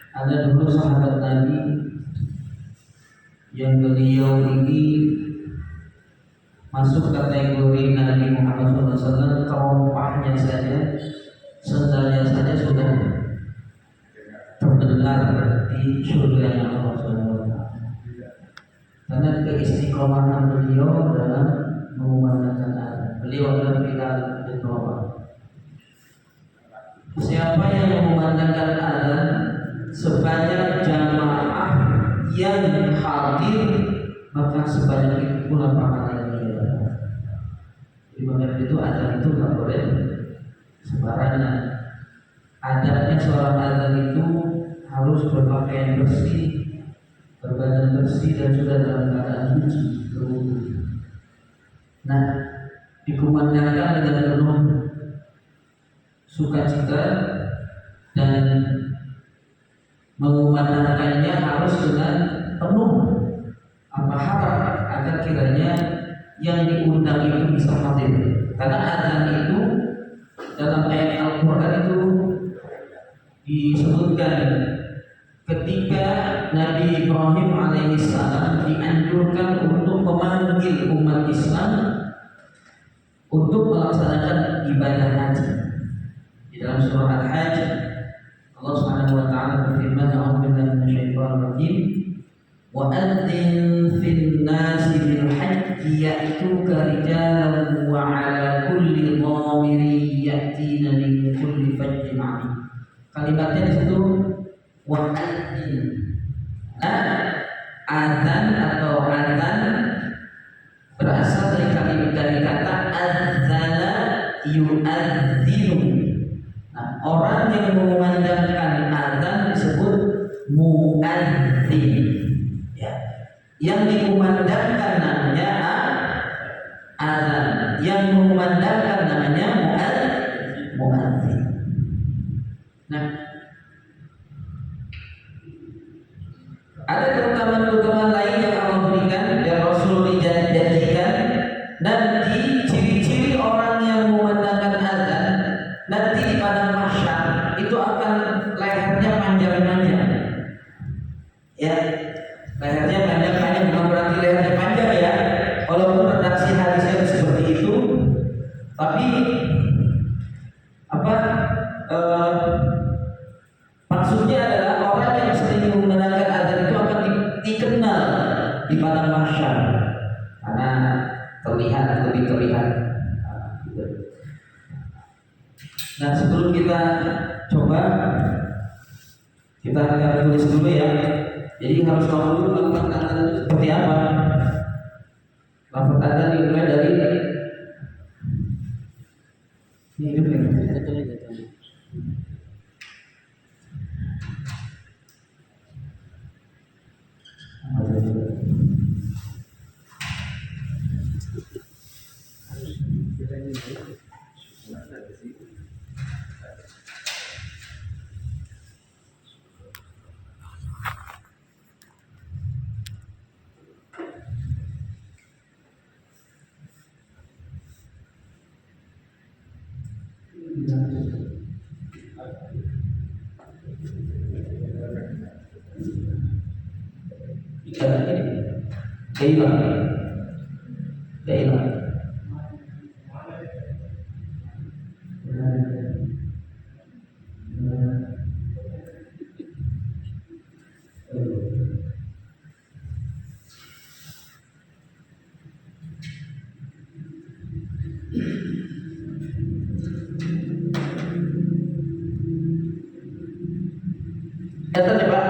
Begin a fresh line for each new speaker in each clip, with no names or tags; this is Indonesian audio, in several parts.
Ada dulu sahabat Nabi yang beliau ini masuk kategori Nabi Muhammad SAW, terompahnya saja, sendalnya saja sudah terdengar di surga Allah SWT. Karena keistiqomahan beliau dalam mengumandangkan azan. Beliau adalah Bilal bin Rabah. Siapa yang mengumandangkan azan sebanyak jamaah yang hadir, maka sebanyak itu pula pahala dia. Di mana itu azan itu nggak boleh sembarangan. Adabnya seorang azan itu harus berpakaian bersih, berbadan bersih, dan sudah dalam keadaan suci, berwudu. Nah, dikumandangkan dengan penuh sukacita dan mengumandangkannya harus dengan penuh harap agar kiranya yang diundang itu bisa hadir. Karena azan itu dalam ayat Al-Quran itu disebutkan ketika Nabi Ibrahim alaihissalam dianjurkan untuk memanggil umat Islam untuk melaksanakan ibadah haji. Di dalam surah Al-Hajj Allah Subhanahu wa taala berfirman, "A'udzu billahi minasyaitonir rajim. Wa adzin fil nasi bil hajji ya'tuka rijalan wa 'ala kulli dhamirin ya'tina min kulli fajjin 'amiq." Kalimatnya di situ wa adzin. Nah, azan atau adzan berasal dari kata adzana yu'adzinu. Nah, orang yang mengumandangkan azan disebut muadzin. Ya. Yang dikumandangkan namanya azan, yang mengumandangkan namanya muadzin. Nah, ada keutamaan-keutamaan lain yang Allah berikan dan Rasul janjikan. Nanti ciri-ciri orang yang mengumandangkan azan nanti di padang mahsyar itu akan lehernya panjang-panjang. Ya, lehernya panjang-panjang bukan berarti lehernya panjang ya. Walaupun redaksi hadisnya seperti itu, tapi maksudnya adalah orang yang sering menggunakan azan itu akan dikenal di padang mahsyar karena lebih terlihat. Nah, sebelum kita coba, kita akan tulis dulu ya. Jadi harus tahu dulu lafaz azan itu seperti apa. Lafaz azan dimulai dari Dailah. Catat ya Pak.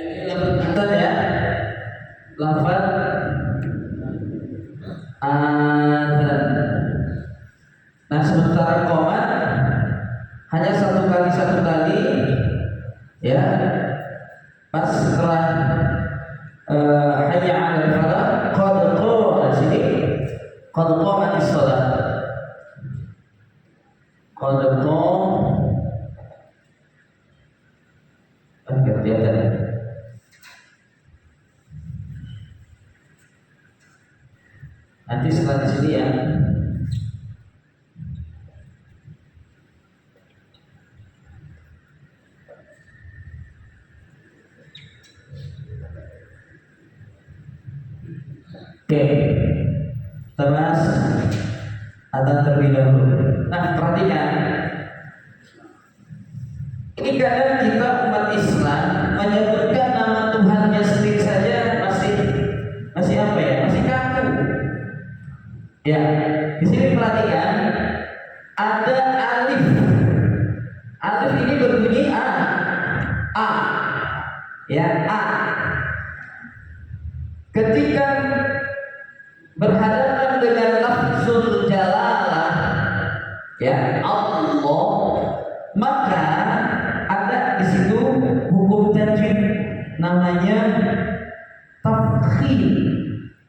Ini lafaz ya, lafaz azan. Nah, sementara qomat hanya satu kali ya. Pas setelah hayya 'alal falah qad qama sini qad qamatis shalah. Qad kelihatan ya. Nanti setelah di sini ya. Oke, kita bahas adzan terlebih dahulu. Nah, perhatikan. Ini kadang kita umat Islam menyebutkan nama Tuhannya sendiri saja masih apa ya? Masih kaku. Ya, di sini perhatikan ada alif. Alif ini berbunyi a. Ya, a. Ketika berhadapan dengan lafzul jalalah ya Allah, maka ada di situ hukum tajwid namanya tafkhim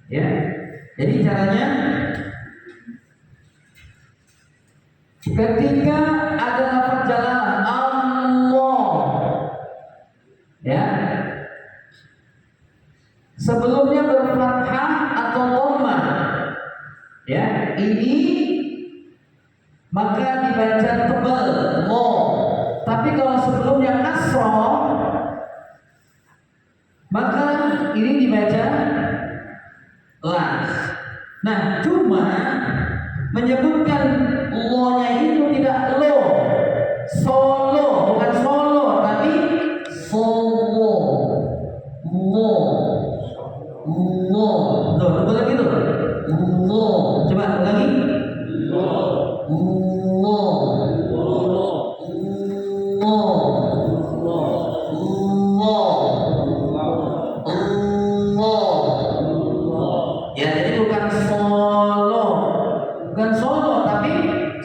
ya. Jadi caranya ketika ada lafaz jalalah Allah ya, sebelumnya berfathah atau dhammah ya, ini maka dibaca tebal lo. Tapi kalau sebelumnya kasroh, maka ini dibaca las. Nah, cuma menyebutkan lo-nya itu tidak lo, solo, bukan solo, tapi solo, lo. Tuh, coba lagi tuh. Coba lagi. Ya, jadi bukan solo. Bukan solo, tapi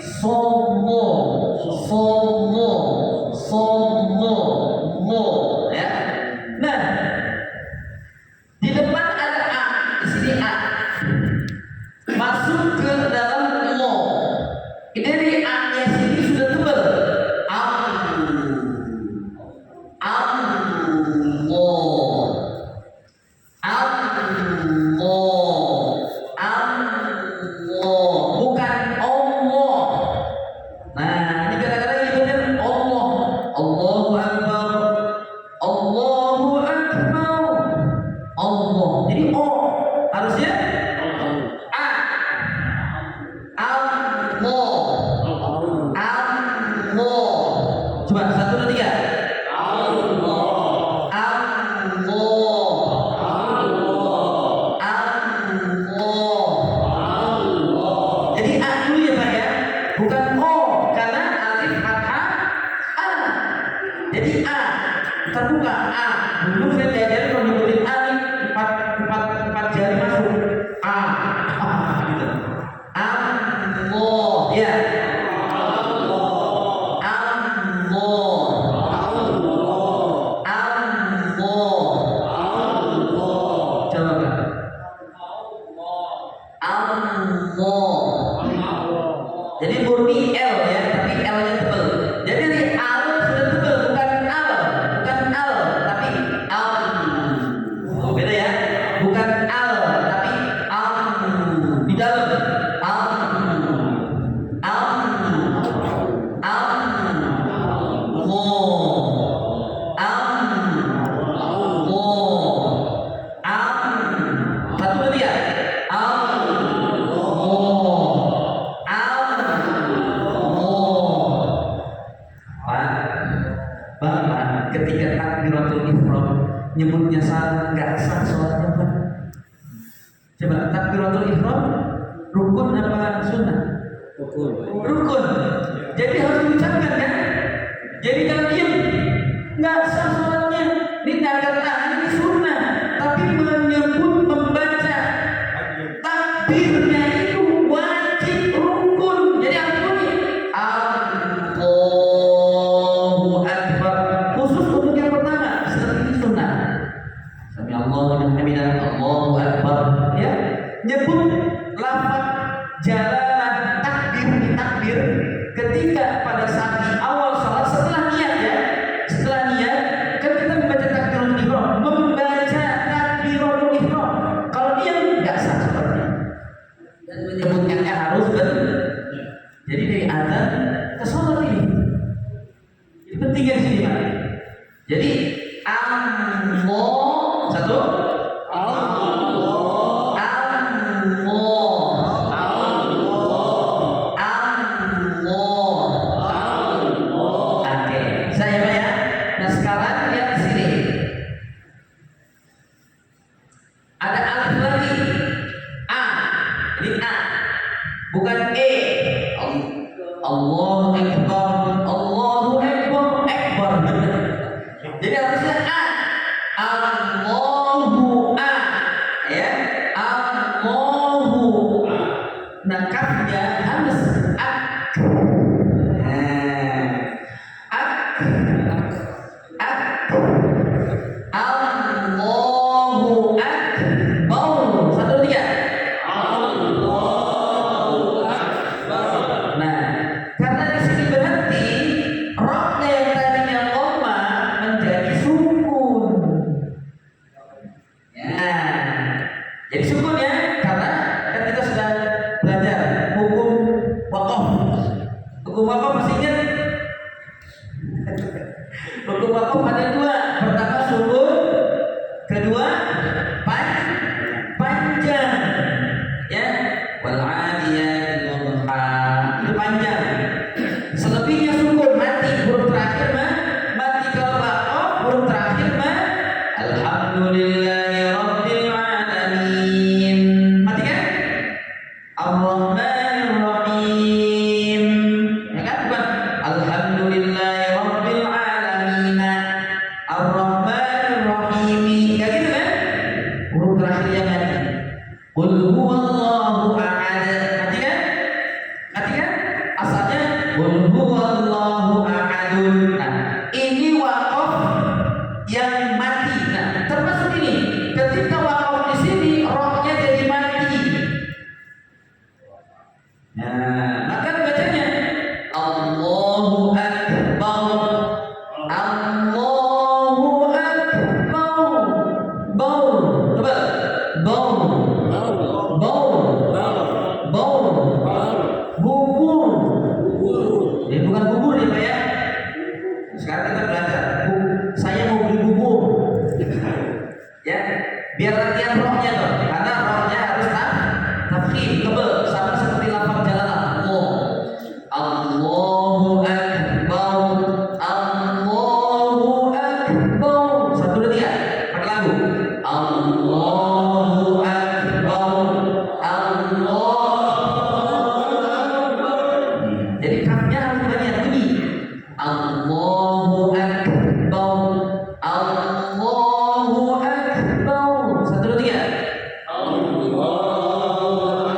somo. Somo. Somo. Mo. Ya. Nah, di depan ada a, di sini a. Masuk ke dalam lo. Ini dari a-nya sini sudah tebal. Bukan Allah. Nah, ini kadang-kadang ibunya Allah. Allahu Akbar. Allahu Akbar. Allah. Jadi O harusnya A. Allah. Allah. Coba 1, 2, 3. Jadi A dulu ya Pak ya, bukan O, karena alif fathah A. Jadi A, terbuka A. Dulu saya diajarin kalau nyebutin A nih, empat jari masuk A, gitu. Allah, ya. murni L ya, tapi L-nya tebal. Jadi dari al sudah tebal, bukan al, tapi al. Beda ya, bukan al, tapi al di dalam. Ketika takbiratul ihram nyebutnya salah, nggak sah sholatnya Pak. Coba takbiratul ihram rukun apa sunnah? Rukun. Jadi harus diucapkan kan? Jadi jangan diam, nggak sah sholatnya. Ini angkat tangan ini sunnah, tapi menyebut membaca takbirnya itu wajib rukun. Jadi harus bunyi Allahu Akbar. Khusus untuk yang pertama, setelah ini sunnah. Sami Allahu liman hamidah, Allahu Akbar. Ya, nyebut lafaz jalalan takbir ketika pada saat di awal salat setelah niat ya. Setelah niat kan kita membaca takbiratul ihram, membaca takbiratul ihram. Kalau dia enggak sah seperti dan menyebutkannya harus benar. Jadi dari azan ke salat ini. Ini penting ya di sini Pak. Jadi Allah satu bukan Allahu Akbar, Akbar. Jadi harusnya Allahu ya, Allahu. Nah kafnya harus Allahu Akbar. Satu tiga. Jadi sukun ya, karena kan kita sudah belajar hukum wakaf. Hukum wakaf masih ingat? Hukum wakaf ada dua. Pertama sukun, kedua panjang. Ya, wal adiyat dhabha. Itu panjang. Selebihnya sukun, mati. Huruf terakhir mati. Kalau wakaf huruf terakhir alhamdulillah. Ar-Rahmanir Rahim. Ya kan? Bukan Alhamdulillahirabbil alamin. Ar-Rahmanir Rahim. Enggak gitu kan? Huruf terakhirnya mati. Qul huwallahu ahad. Mati kan? Mati kan? Asalnya qul huwallahu ahadun. Nah, ini waqaf yang mati. Nah, termasuk ini. Ketika waqaf di sini rohnya jadi mati. Nah, maka bacanya Allahu Akbar, Allahu Akbar. Baul, coba baul, bubur. Ini bukan bubur ya Pak ya. Sekarang kita belajar. Saya mau beli bubur. Ya, biar latihan rohnya tuh. Karena rohnya harus tafkhim, tebal, sama seperti lafaz jalalah. Allahu Akbar, Allahu Akbar. Satu dua tiga, pakai lagu. Allahu Akbar, Allahu Akbar. Jadi kafnya harus banyak bunyi. Allahu Akbar, Allahu Akbar. Satu dua tiga. Allahu Akbar,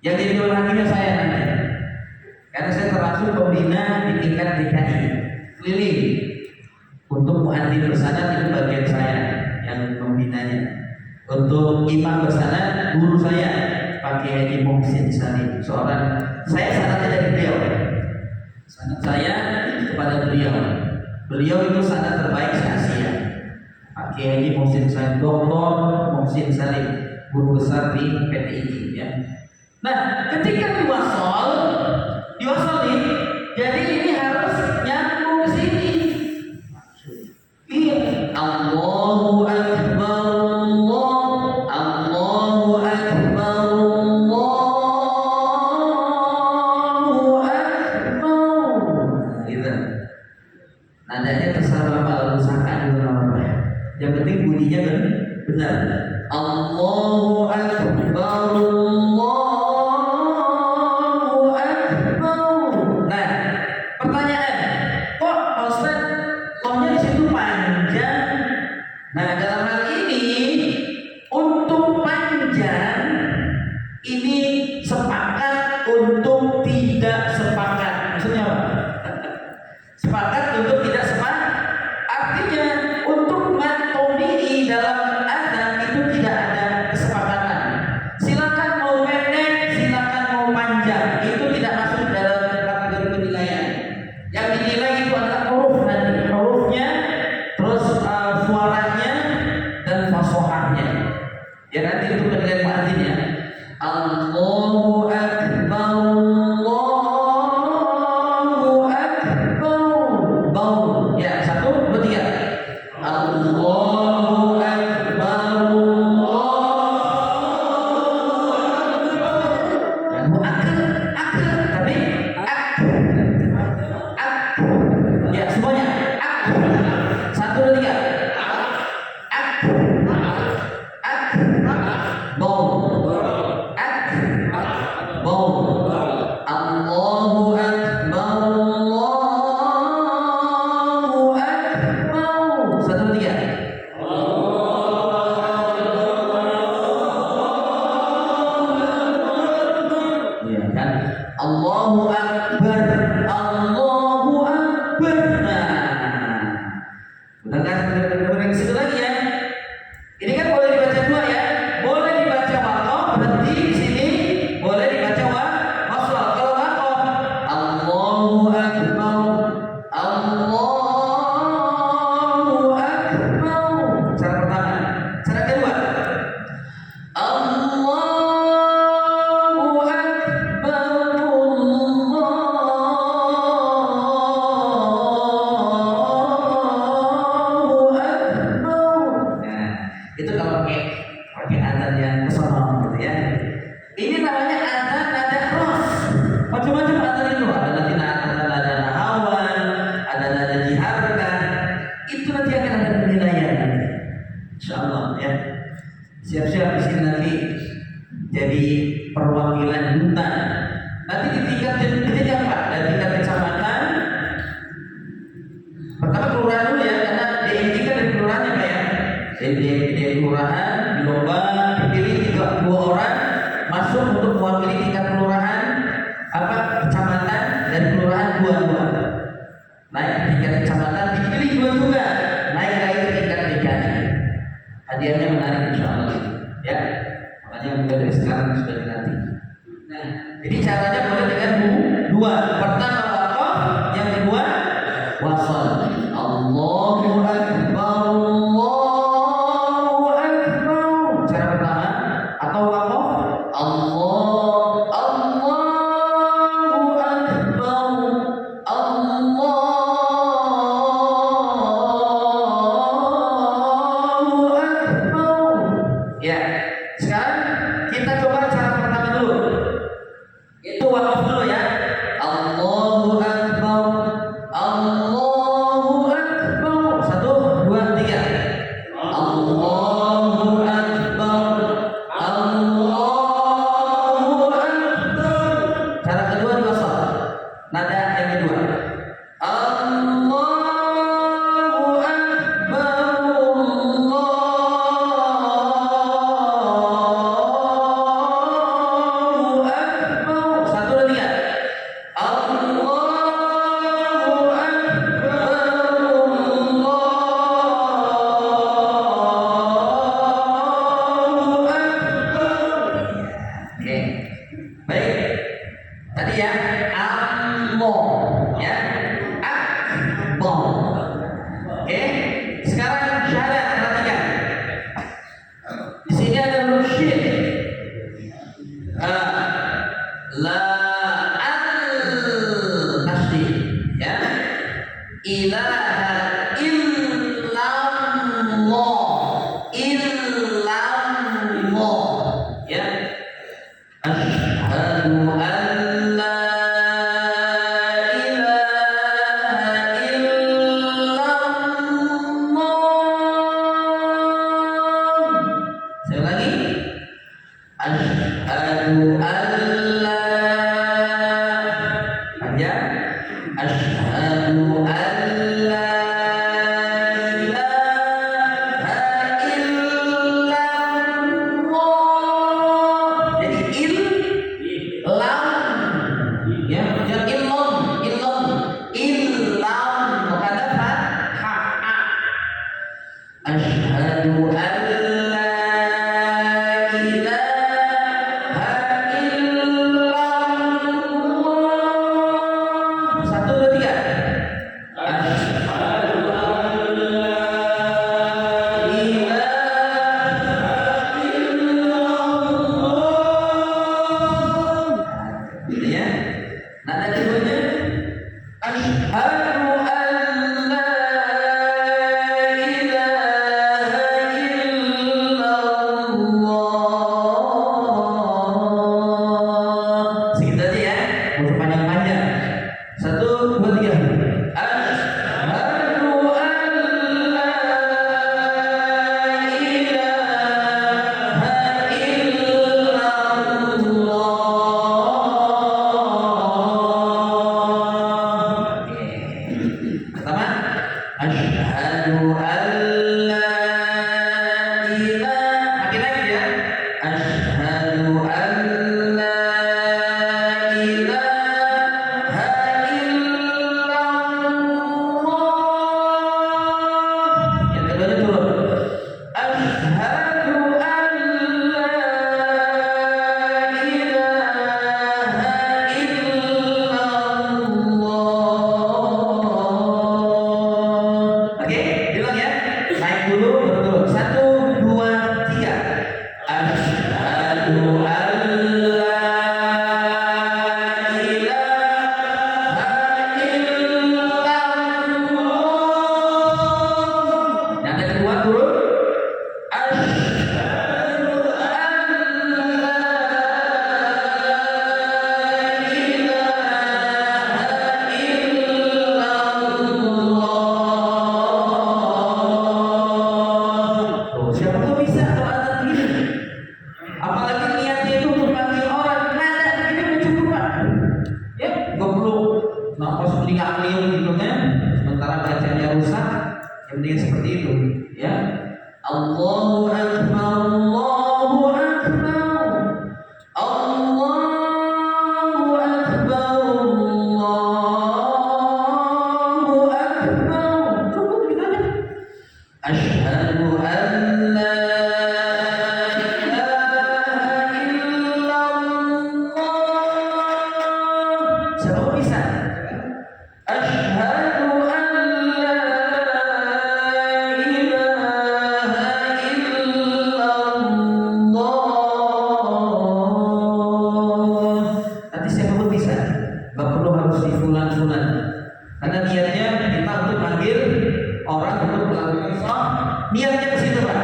Yang jadi dewan hakimnya saya nanti. Karena saya termasuk pembina di tingkat DKI keliling. Untuk muadzin bersana itu bagian saya yang membinanya. Untuk imam bersana guru saya Pak Kiai Haji Muhsin Salim, seorang saya sanadnya dari beliau. Sanad saya kepada beliau. Beliau itu sanad terbaik se Asia. Pak Kiai Haji Muhsin Salim, Dr. Muhsin Salim, guru besar di PTI ya. Nah, ketika diwasol nih, jadi ini harus nyambung ke sini. Iya, Allahu Akbar, Allahu Akbar, Allahu Akbar. Gitu. Nadanya terserah Bapak usahakan dulu namanya. Yang penting bunyinya benar. Allahu Akbar, Allahu Akbar. Nah, pertanyaan, kok Ustaz lohnya di situ panjang? Nah, dalam hal ini untuk panjang ini sepakat untuk tidak sepakat. Maksudnya apa? Sepakat untuk tidak sepakat. Artinya untuk matomi'i dalam azan itu tidak ada kesepakatan. Silakan mau pendek, silakan mau panjang. Itu tidak masuk dalam kategori penilaian. Yang dinilai itu adalah huruf nanti, hurufnya, terus suaranya dan fasohahnya. Ya nanti itu penilaian muadzin ya. Allahu Akbar, Allahu Akbar. Bau. Ya, 1, 2, 3. Allahu Akbar, Allahu Akbar. Tapi ya semuanya. 1, 2, 3. Bau. Bau. Allahu Akbar, Allahu Akbar. 1, 2, 3. Iya kan? Allahu Akbar, Allahu Akbar. Nah, udah kan? Yang situ lagi ya. Ini kan boleh dibaca dua ya. Boleh dibaca waqaf berhenti di sini, boleh dibaca wasal. Kalau waqaf, Allahu Akbar, Allahu Akbar. Cara pertama. Cara kedua, Allahu Akbar, Allahu Akbar. Nah, itu kalau pakai azan yang kesono gitu ya. Ini namanya azan nada ros. Macam-macam azan itu. Ada nanti nada nahawan, ada nada diharkan. Itu nanti akan ada penilaian nanti. Insyaallah ya. Siap-siap di sini nanti jadi perwakilan duta. Nanti di tingkat jenjang Pak, dari tingkat kecamatan. Pertama kelurahan dulu ya, karena DMI kan dari kelurahannya Pak ya. Dari kelurahan dilomba dipilih 2 orang masuk untuk mewakili tingkat kelurahan kecamatan, dan kelurahan 2. Naik ke tingkat kecamatan dipilih 2 juga, naik lagi ke tingkat DKI. Hadiahnya menarik insyaallah ya. Makanya mulai dari sekarang sudah dilatih. Nah, jadi caranya boleh dengan 2. Pertama waqaf, yang kedua wasal. Allahu Akbar, Allahu Akbar. Cara pertama atau waqaf, Allahu Akbar, Allahu Akbar. Ya, sekarang kita coba cara pertama dulu. Itu waqaf dulu ya. Allahu Akbar, Allahu Akbar. 1, 2, 3. Allahu Akbar, Allahu Akbar. Cara kedua diwasal. Nada yang kedua. Allahu Akbar, Allahu Akbar. Baik. Tadi ya Allah ya. Akbar. Oke. Sekarang syahadat, perhatikan. Di sini ada huruf syin. La tasdid ya. Ilaha illallah. Illallah ya. Asyhadu an la ilaha illallah. Sekali lagi. Asyhadu an la panjang. Asyhadu an la ilaha illallah. Jadi lam ya, jangan illam bukan fathah. Asyhadu an la ilaha illallah. Satu, dua, tiga. Asyhadu an la ilaha illallah. Gitu ya. Nada keduanya asyhadu an la ilaha illallah. Segitu aja ya, untuk panjang-panjang. Satu, dua, tiga. Asyhadu an la ilaha illallah. Oke. Pertama, asyhadu an la ilaha, makin lagi ya. Asyhadu an la ilaha illallah. Yang keduanya turun. Asyhadu an la ilaha illallah. Oke, bilang ya. Naik dulu, baru turun. Satu, dua, tiga. Asyhadu an la ilaha illallah. Yang kedua turun. Asyhadu an la ilaha illallah. Tuh, siapa tuh bisa kalau ada begini? Apalagi niatnya itu untuk panggil orang, nada begini cukup Pak. Ya, nggak perlu nafas melingkar-melingkar gitu kan. Sementara bacanya rusak, yang penting seperti itu. Ya, Allahu Akbar, Allahu Akbar, Allahu Akbar, Allahu Akbar. Cukup gitu aja. Asyhadu an la ilaha illallah. Siapa bisa? Asyhadu an la ilaha illallah. Nanti siapa bisa? Gak perlu harus difulan-fulan. Karena niatnya kita untuk panggil orang untuk melakukan sholat. Niatnya ke situ Pak.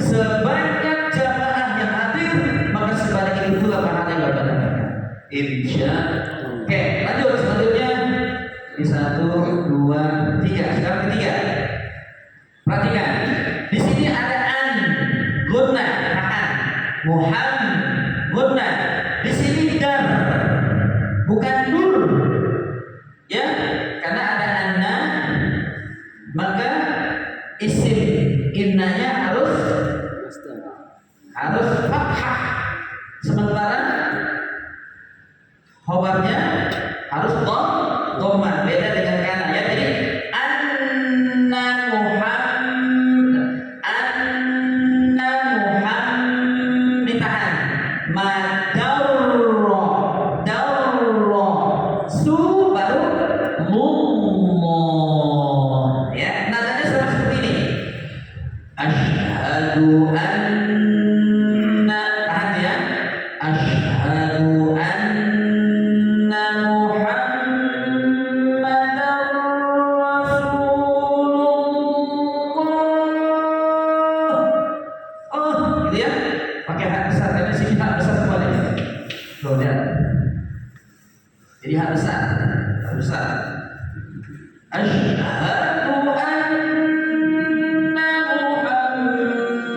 Sebanyak jamaah yang hadir, maka sebanyak itu pula pahala yang dapat. Insya. Oke, lanjut selanjutnya. Ini satu, dua, tiga. Sekarang ketiga. Perhatikan. Di sini ada an, gunna, tahan. Muhammad, gunna. Di sini dar, bukan dur. Ya, karena ada anna, maka isim innanya harus fathah. Sementara khobarnya harus dhammah. Beda dengan kana ya. Jadi anna Muhammad ditahan. Madarra Jadi hak besar, hak besar. Asyhadu anna Muhammadar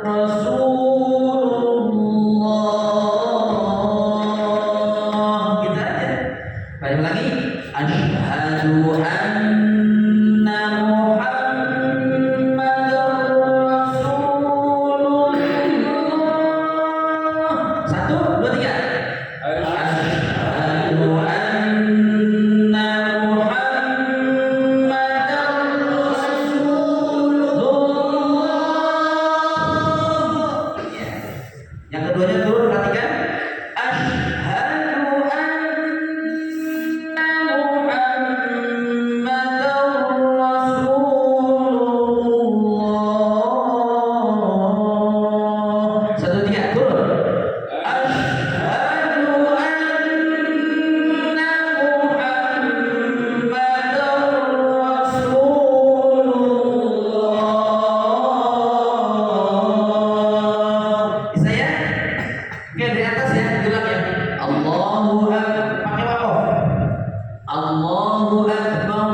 Rasulullah. Kita aja. Balik lagi. Asyhadu anna Muhammadar Rasulullah. 1, 2, 3. Asyhadu anna Muhammadar Rasulullah. Ya. Yang keduanya turun, perhatikan. Asyhadu anna Muhammadar Rasulullah. 1, 3, turun. Asyhadu anna Muhammadar Rasulullah. Bisa ya? Oke, dari atas ya, ulang ya. Allahu Akbar, pakai wakof. Allahu Akbar,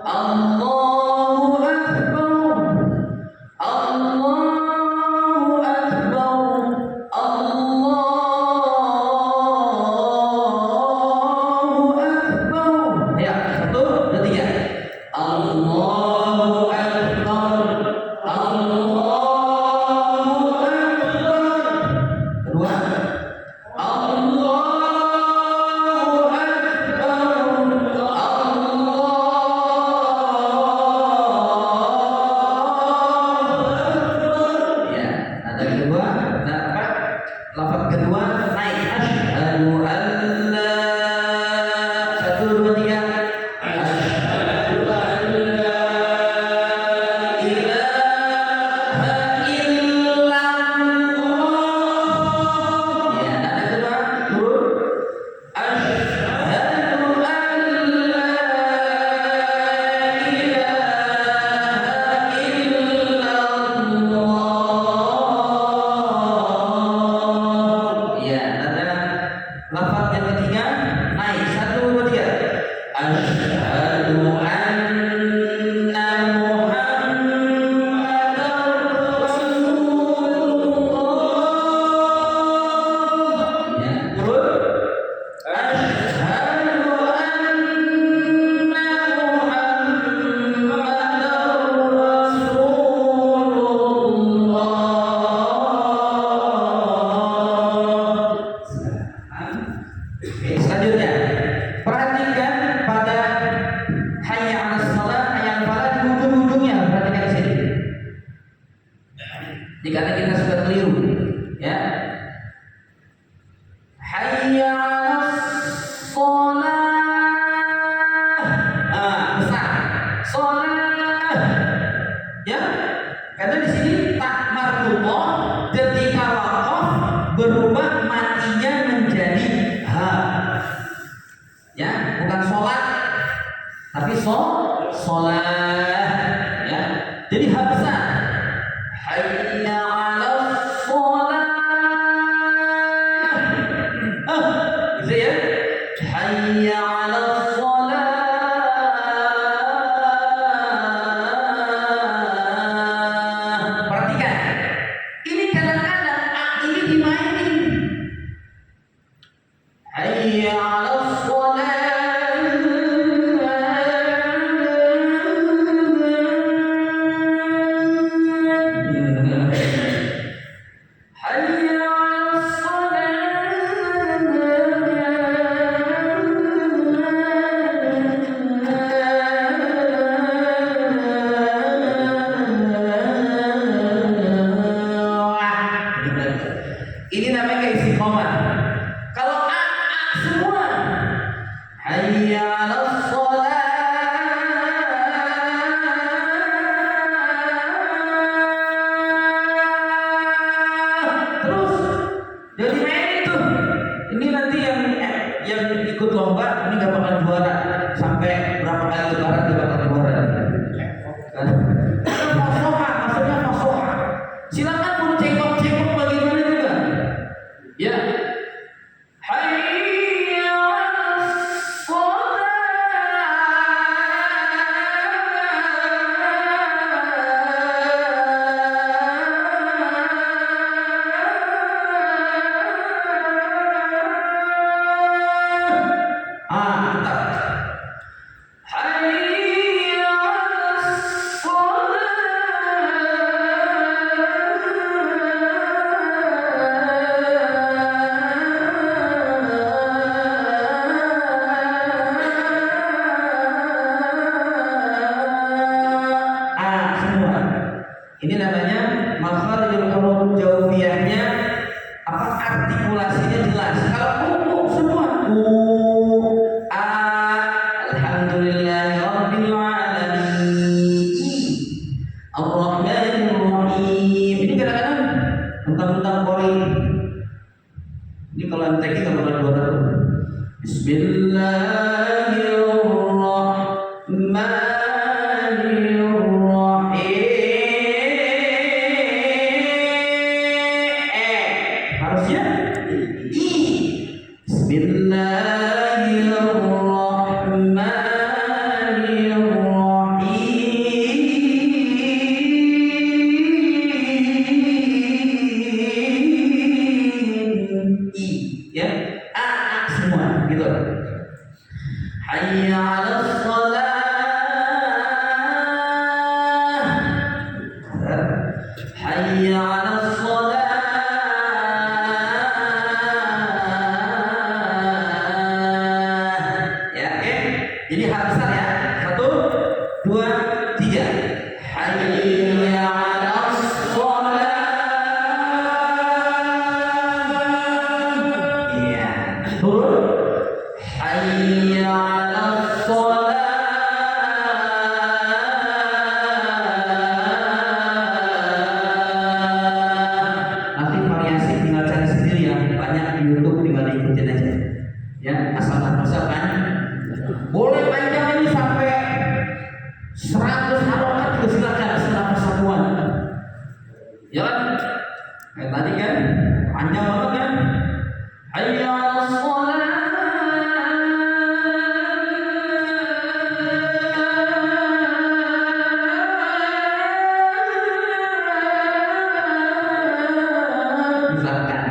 Allahu Akbar, Allahu Akbar, Allahu Akbar. Ya, 1, 2, 3. Allahu Akbar, Allahu Akbar. Kedua. Allahu Akbar. Ya, nada kedua, nada lafaz kedua naik. Asyhadu an la 1, 2, 3. Asyhadu an la ilaha illallah. Ya, nada kedua turun. Asyhadu an la ilaha illallah. Ya, nada lafaz yang ketiga naik. 1, 2, 3. Asyhadu anna Muhammadar Rasulullah. Ya, turun. Asyhadu anna Muhammadar Rasulullah. Oke, selanjutnya perhatikan pada hayya 'alas shalah, hayya 'alal falah di ujung-ujungnya. Perhatikan di sini. Jika kita sudah keliru, ya. Hayya 'alas shalah. Besar. Shalah. Ya. Karena di sini tak marbuthah ketika waqaf berubah matinya menjadi ha. Ya, bukan sholat tapi sholat. Ya. Jadi ha besar. Hayya 'alas shalah. Bisa ya? Hayya 'alas shalah. Perhatikan. Ini kadang-kadang ini dimainin. Hayya 'alas shalah. Hayya 'alas shalah. Ini namanya istiqomah. Kalau a semua. Hayya 'alas shalah. Terus jadi main itu. Ini nanti yang ikut lomba ini gak bakal juara sampai berapa kali lebaran dia bakal juara. Fasoha, maksudnya fasoha. Silakan mau cengkok bagaimana juga. Ya. Hayya lagi kalau bukan 200. Bismillahirrahmanirrahim. Harusnya i. Bismillahirrahmanirrahim. I ya. A semua gitu. Hayya 'alas shalah. Hayya 'alas shalah. Ya, oke. Jadi harus besar ya. 1 2 3. Hayya 'alas shalah. Iya. Turun. Hayya 'alas shalah. Nanti variasi tinggal cari sendiri ya, banyak di YouTube, tinggal ikutin aja. Ya, asal kan. Boleh panjang ini sampai 100 harokat juga silakan setelah persatuan. Ya kan? Kayak tadi kan, panjang banget kan? Hayya 'alas shalah. Misalkan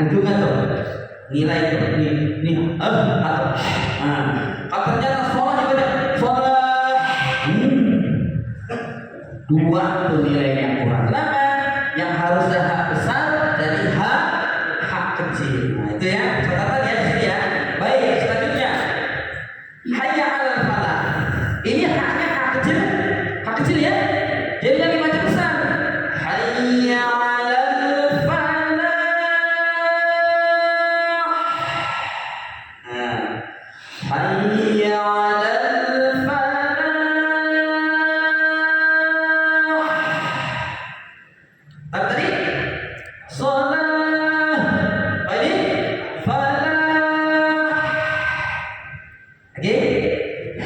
ujungnya tuh nilai itu nih atau kalau ternyata sholat juga ada sholat dua tuh nilainya kurang. Kenapa? Yang harusnya hak besar dari hak kecil. Nah itu ya catatan ya di sini ya. Baik, selanjutnya hayya 'alal falah. Ini haknya hak kecil ya. Jadi yang dibaca besar. Hayya 'alal falah. Hayya 'alal falah. Tadi shalah. Ini falah. Oke.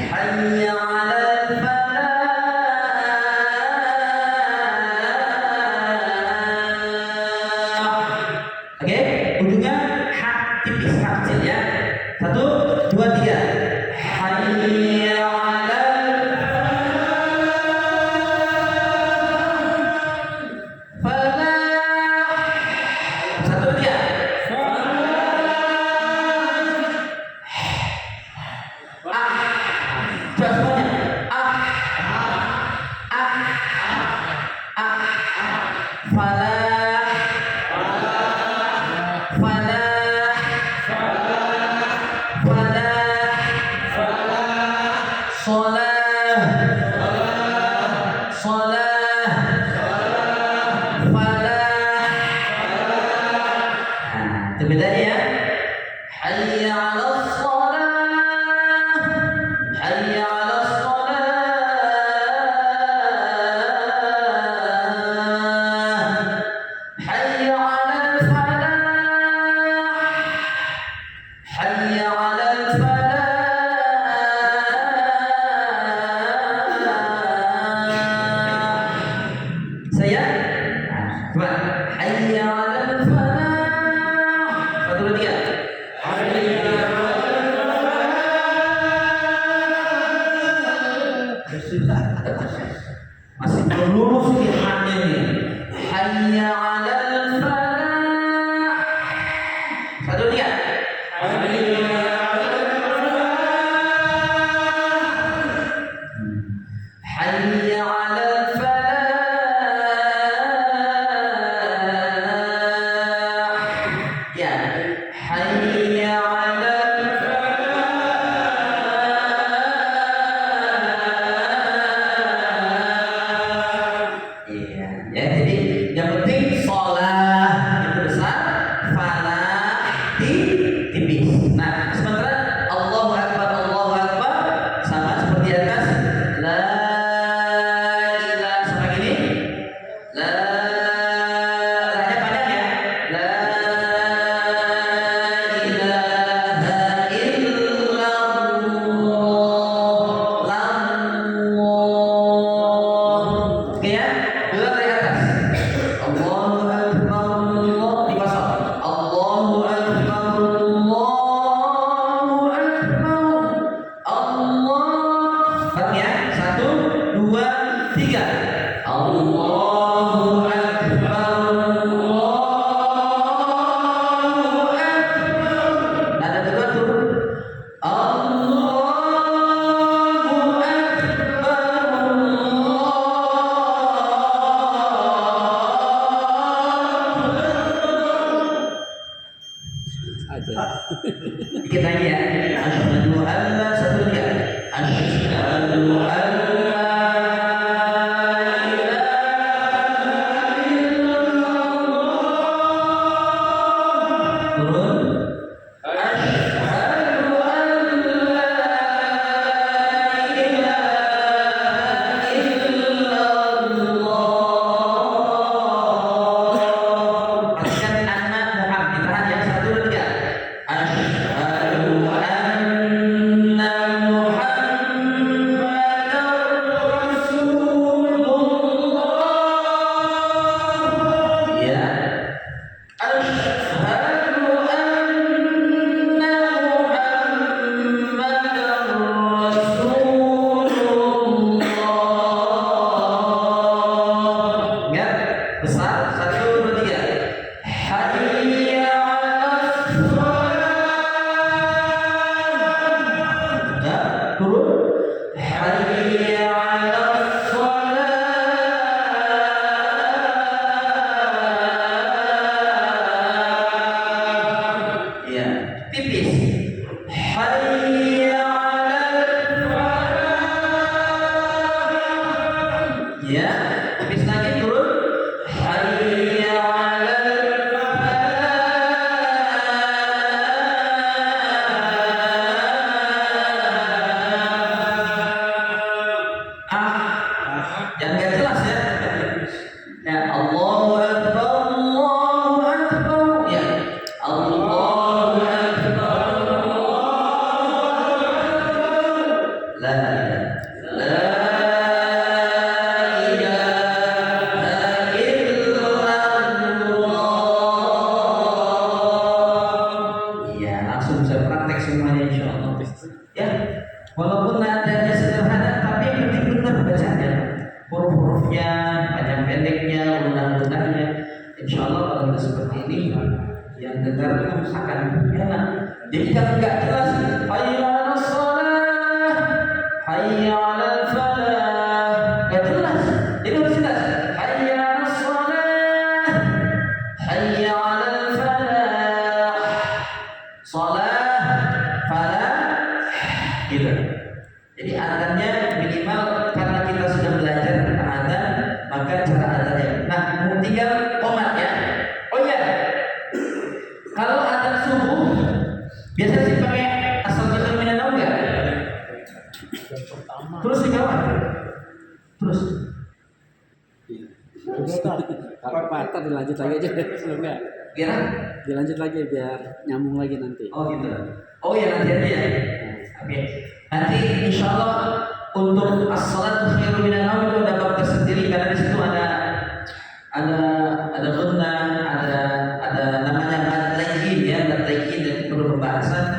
Hayya 'alal falah. Oke, ujungnya hak tipis, hak kecil ya. 1 2 3. Hayya 'alal falah. 1 2 3. Coba semuanya. Falah. Falah. Sholah. Sholah. Falah. Nah, itu bedanya ya. Hayya 'alas shalah. Hayya 'alas shalah. Hayya 'alal falah. Hayya 'alal falah. Saya coba hayya 'alal falah. 1 2 3. Hayya 'alal falah. Masih belum lurus nih haknya nih. Hayya 'alal falah. 1 2 3. Hayya 'alal falah. Ya, hayya 'alal falah. turun. Hayya 'alas shalah. Ya, tipis. Hayya 'alal falah. Ya, tipis lagi turun. Hayya 'alal yang gak jelas ya. Ya, Allahu Akbar, Allahu Akbar. Ya, Allahu Akbar, la ilaha illallah. Ya, langsung bisa praktek semuanya insyaallah. Ya, walaupun nadanya sederhana tapi yang penting benar bacanya. Huruf-hurufnya, panjang pendeknya, undang-undangnya. Insyaallah kalau kita seperti ini yang dengar itu akan enak. Jadi kalau nggak jelas, hayya 'alas shalah, hayya 'alal falah, nggak jelas. Jadi harus jelas. Hayya 'alas shalah, hayya 'alal falah, shalah, falah, gitu. Jadi adanya minimal karena kita sudah belajar tentang adzan, maka cara adzannya. Nah, tinggal komat ya. Oh iya, kalau adzan subuh biasa sih pakai as-salatu minan naum enggak? Terus di bawah. Terus.
Pak, dilanjut lagi aja sebelumnya.
Kira?
Dilanjut lagi biar nyambung lagi nanti.
Oh gitu. Oh ya nanti aja ya. Oke. Nanti insyaallah untuk as-salatu khairum minan naum itu ada bab tersendiri karena di situ ada gunnah, ada namanya mad lagi ya, mad lagi dan perlu pembahasan.